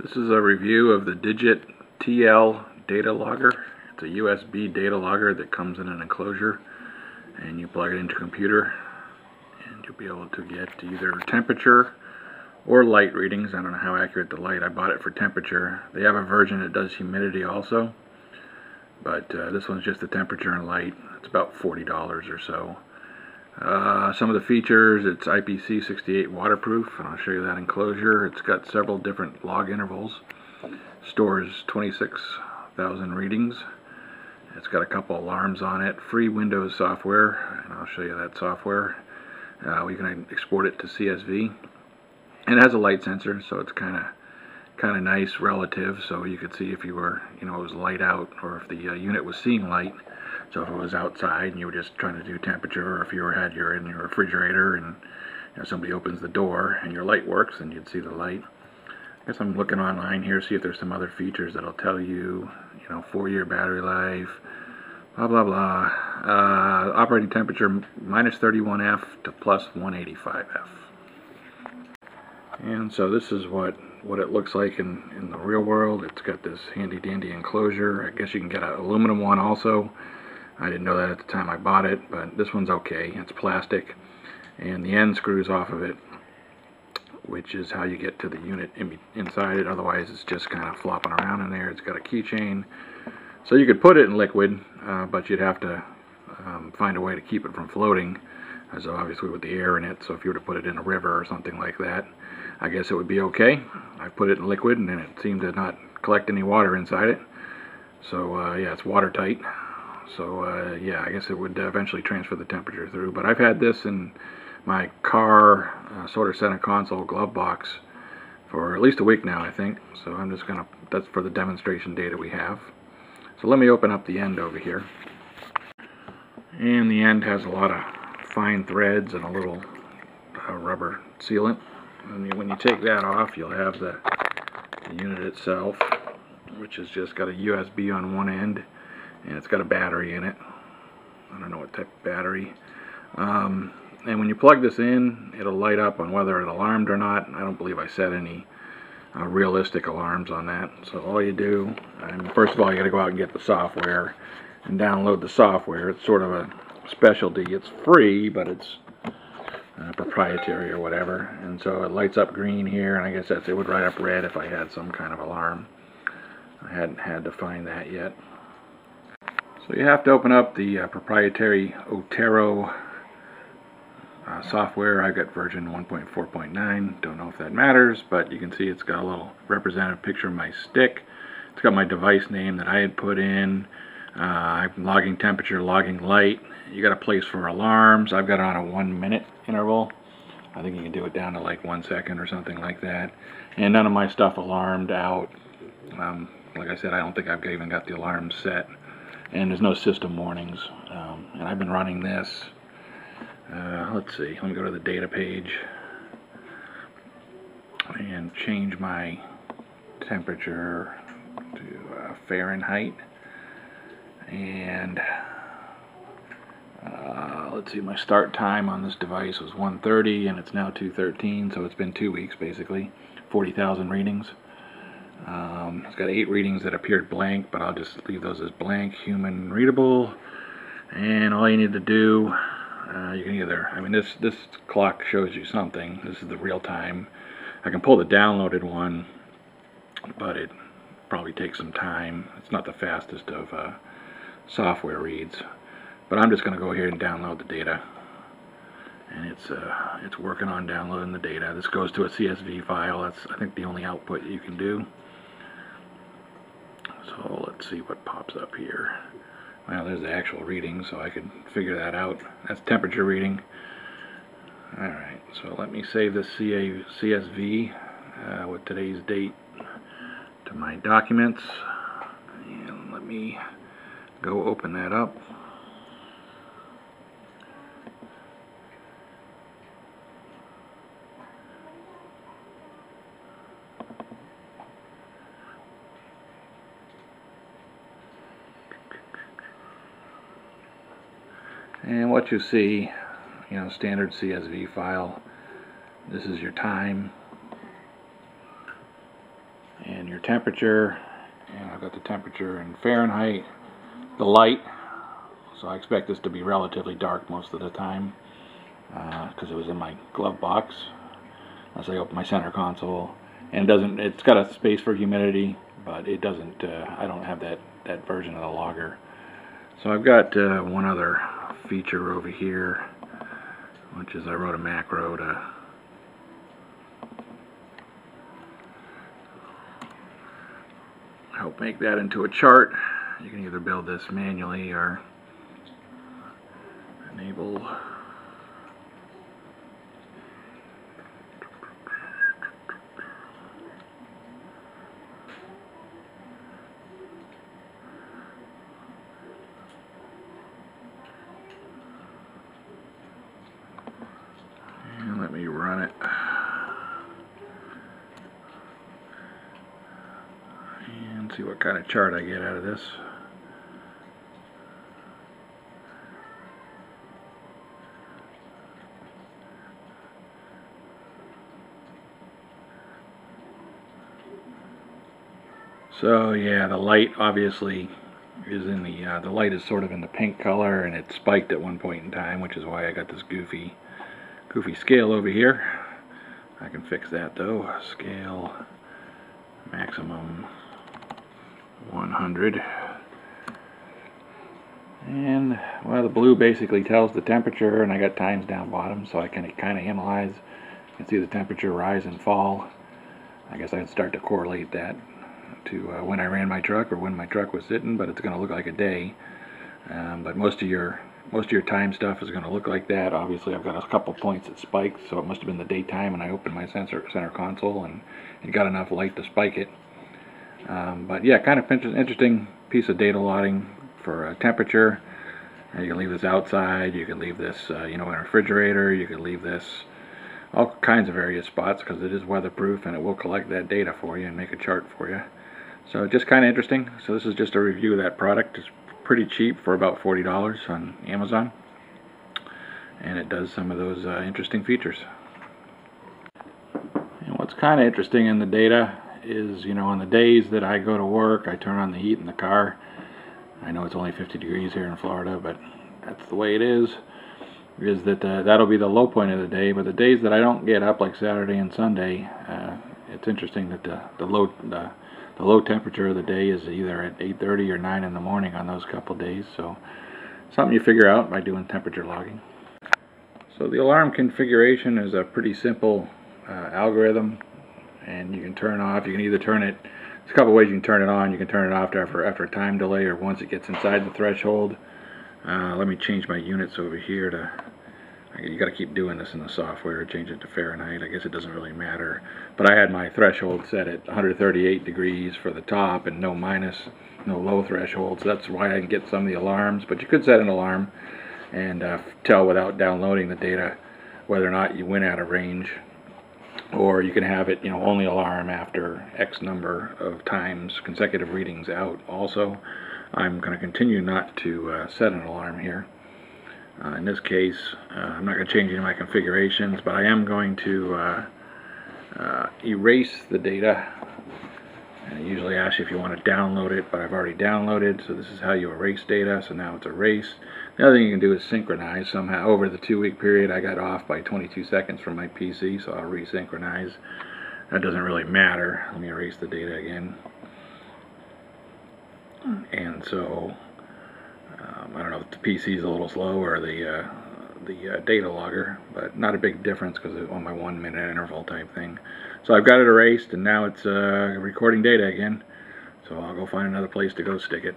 This is a review of the Digit TL data logger. It's a USB data logger that comes in an enclosure, and you plug it into your computer and you'll be able to get either temperature or light readings. I don't know how accurate the light. I bought it for temperature. They have a version that does humidity also, but this one's just the temperature and light. It's about $40 or so. Some of the features: it's IPC68 waterproof, and I'll show you that enclosure. It's got several different log intervals, stores 26,000 readings. It's got a couple alarms on it, free Windows software, and I'll show you that software. We can export it to CSV, and it has a light sensor, so it's kind of nice relative, so you could see if you were, it was light out, or if the unit was seeing light. So if it was outside and you were just trying to do temperature, or if you you're in your refrigerator and somebody opens the door and your light works, then you'd see the light. I guess I'm looking online here, see if there's some other features that'll tell you, 4-year battery life, blah blah blah. Operating temperature -31F to +185F. And so this is what it looks like in the real world. It's got this handy dandy enclosure. I guess you can get an aluminum one also. I didn't know that at the time I bought it, but this one's okay. It's plastic, and the end screws off of it, which is how you get to the unit inside it. Otherwise, it's just kind of flopping around in there. It's got a keychain, so you could put it in liquid, but you'd have to find a way to keep it from floating, as obviously with the air in it. So if you were to put it in a river or something like that, I guess it would be okay. I put it in liquid, and it seemed to not collect any water inside it. So yeah, it's watertight. So yeah, I guess it would eventually transfer the temperature through. But I've had this in my car sorter center console glove box for at least a week now, I think. So I'm just gonna, that's for the demonstration data we have. So let me open up the end over here. And the end has a lot of fine threads and a little rubber sealant. And when you take that off, you'll have the unit itself, which has just got a USB on one end, and it's got a battery in it. I don't know what type of battery. And when you plug this in, it'll light up on whether it's alarmed or not. I don't believe I set any realistic alarms on that. So all you do, first of all, you got to go out and get the software and download the software. It's sort of a specialty. It's free, but it's proprietary or whatever. And so it lights up green here, and I guess it would light up red if I had some kind of alarm. I hadn't had to find that yet. So you have to open up the proprietary Otero software. I've got version 1.4.9. Don't know if that matters, but you can see it's got a little representative picture of my stick. It's got my device name that I had put in. I'm logging temperature, logging light. You got a place for alarms. I've got it on a 1-minute interval. I think you can do it down to like 1 second or something like that. And none of my stuff alarmed out. Like I said, I don't think I've even got the alarm set. And there's no system warnings. And I've been running this. Let's see, let me go to the data page and change my temperature to Fahrenheit. And let's see, my start time on this device was 1:30, and it's now 2:13, so it's been 2 weeks basically. 40,000 readings. It's got 8 readings that appeared blank, but I'll just leave those as blank, human readable. And all you need to do, you can either, this clock shows you something. This is the real time. I can pull the downloaded one, but it probably takes some time. It's not the fastest of software reads. But I'm just going to go here and download the data. And it's working on downloading the data. This goes to a CSV file. That's, I think, the only output you can do. So let's see what pops up here. Well, there's the actual reading, so I can figure that out. That's temperature reading. Alright, so let me save this CSV with today's date to my documents. And let me go open that up. And what you see, standard CSV file. This is your time. And your temperature, and I've got the temperature in Fahrenheit, the light, so I expect this to be relatively dark most of the time because it was in my glove box as I open my center console. And it's got a space for humidity, but it doesn't, I don't have that version of the logger. So I've got one other feature over here, which is I wrote a macro to help make that into a chart. You can either build this manually or enable and let me run it. See what kind of chart I get out of this. So yeah, the light obviously is in the light is sort of in the pink color, and it spiked at one point in time, which is why I got this goofy scale over here. I can fix that though. Scale maximum 100, and well, the blue basically tells the temperature, and I got times down bottom, so I can kind of analyze and see the temperature rise and fall. I guess I can start to correlate that to when I ran my truck or when my truck was sitting, but it's going to look like a day. But most of your time stuff is going to look like that. Obviously, I've got a couple points that spiked, so it must have been the daytime, and I opened my center console and it got enough light to spike it. But yeah, kind of interesting piece of data logging for temperature. You can leave this outside, you can leave this you know, in a refrigerator, you can leave this all kinds of various spots because it is weatherproof, and it will collect that data for you and make a chart for you. So just kind of interesting. So this is just a review of that product. It's pretty cheap for about $40 on Amazon, and it does some of those interesting features. And what's kind of interesting in the data is, you know, on the days that I go to work, I turn on the heat in the car. I know it's only 50 degrees here in Florida, but that's the way it is that that'll be the low point of the day. But the days that I don't get up, like Saturday and Sunday, it's interesting that the low temperature of the day is either at 8:30 or 9 in the morning on those couple days. So something you figure out by doing temperature logging. So the alarm configuration is a pretty simple algorithm, and you can turn off. You can either turn it, there's a couple ways you can turn it on. You can turn it off after a time delay, or once it gets inside the threshold. Let me change my units over here to, you got to keep doing this in the software, change it to Fahrenheit. I guess it doesn't really matter, but I had my threshold set at 138 degrees for the top, and no low threshold, so that's why I can get some of the alarms. But you could set an alarm and tell without downloading the data whether or not you went out of range, or you can have it, you know, only alarm after X number of times consecutive readings out. Also, I'm going to continue not to set an alarm here. In this case, I'm not going to change any of my configurations, but I am going to erase the data. And it usually asks you if you want to download it, but I've already downloaded, so this is how you erase data. So now it's erased. The other thing you can do is synchronize somehow. Over the 2-week period, I got off by 22 seconds from my PC, so I'll resynchronize. That doesn't really matter. Let me erase the data again. And so I don't know if the PC is a little slow or the data logger, but not a big difference because it's on my 1-minute interval type thing. So I've got it erased, and now it's recording data again. So I'll go find another place to go stick it.